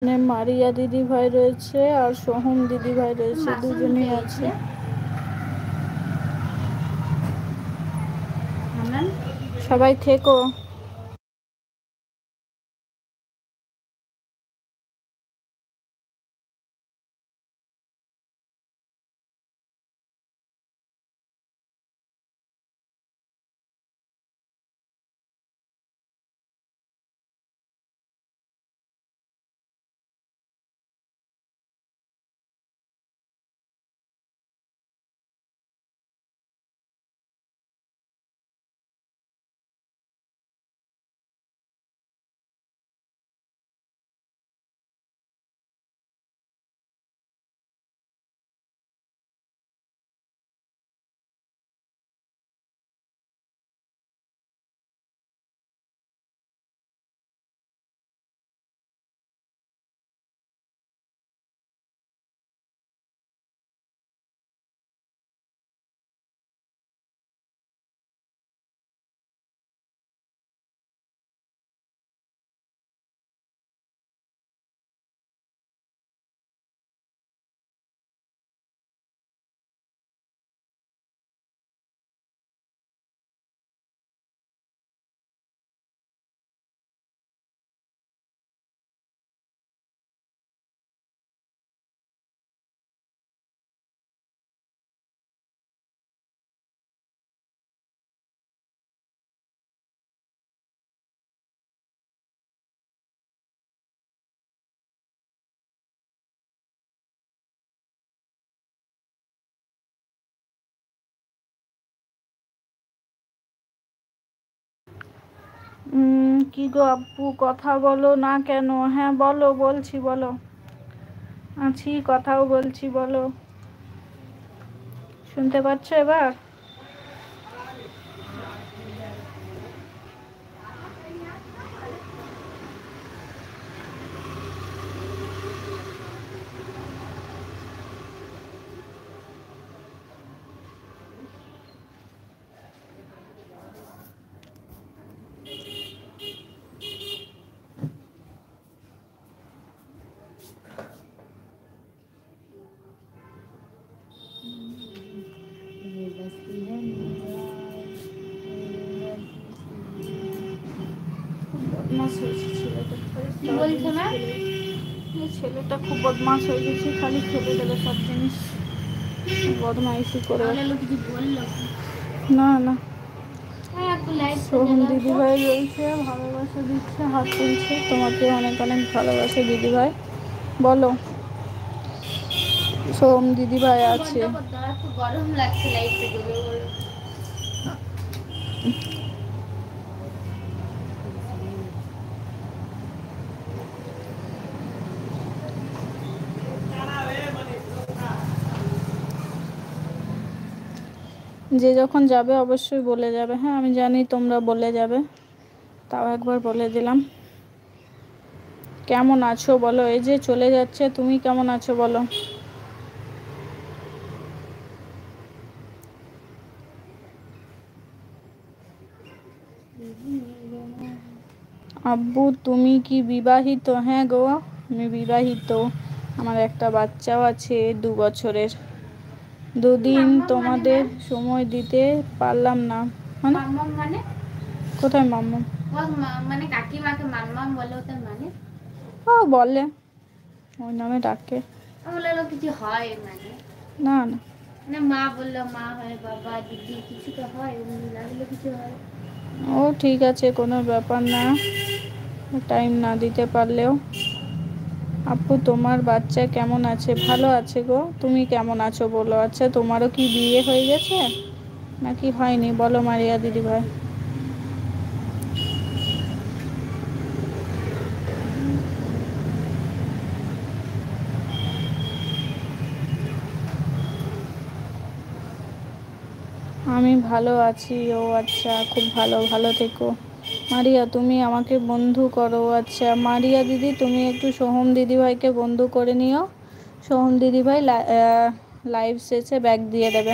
মারিয়া দিদি ভাই রয়েছে আর সোহম দিদি ভাই রয়েছে, দুজনেই আছে। সবাই থেকো। কি গো আপু, কথা বলো না কেন? হ্যাঁ বলো, বলছি, বলো। আছি, কথাও বলছি, বলো। শুনতে পাচ্ছ এবার? ছেলেটা খুব বদমাশ হয়ে গেছে, খালি খেলে দেবে সব জিনিস, বদমাইশি করে। না না, সোহম দিদিভাই রয়েছে, ভালোবাসা দিচ্ছে, হাত তুলছে। তোমাকে অনেক অনেক ভালোবাসে দিদিভাই, বলো। সোহম দিদিভাই আছে। গরম লাগছে, যে যখন যাবে অবশ্যই বলে যাবে। হ্যাঁ আমি জানি তোমরা বলে যাবে, তাও একবার বলে দিলাম। কেমন আছো বলো? এই যে চলে যাচ্ছে, তুমি কেমন আছো বলো? আব্বু তুমি কি বিবাহিত? হ্যাঁ গো, আমি বিবাহিত, আমার একটা বাচ্চাও আছে 2 বছরের। দুদিন তোমাদের সময় দিতে পারলাম না। মানে কোথায় মাম্মাম? মানে কাকিমাকে মাম্মাম বলে, ওটার মানে? ও বলে, ওই নামে ডাকে। কিছু হয় মানে? না না, মা বললো মা হয়, বাবা দিদি কিছু তো হয়, লাগলে কিছু হয়। ও ঠিক আছে, কোনো ব্যাপার না, টাইম না দিতে পারলেও। আপু তোমার বাচ্চা কেমন আছে? ভালো আছে গো, তুমি কেমন আছো বলো? আচ্ছা তোমারও কি বিয়ে হয়ে গেছে নাকি হয়নি বলো মারিয়া দিদিভাই? আমি ভালো আছি। ও আচ্ছা, খুব ভালো, ভালো থেকো। মারিয়া তুমি আমাকে বন্ধু করো। আচ্ছা মারিয়া দিদি, তুমি একটু সোহম দিদিভাইকে বন্ধু করে নিও। সোহম দিদিভাই লাইভ শেষে ব্যাগ দিয়ে দেবে।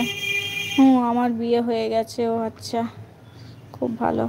আমার বিয়ে হয়ে গেছে। ও আচ্ছা, খুব ভালো।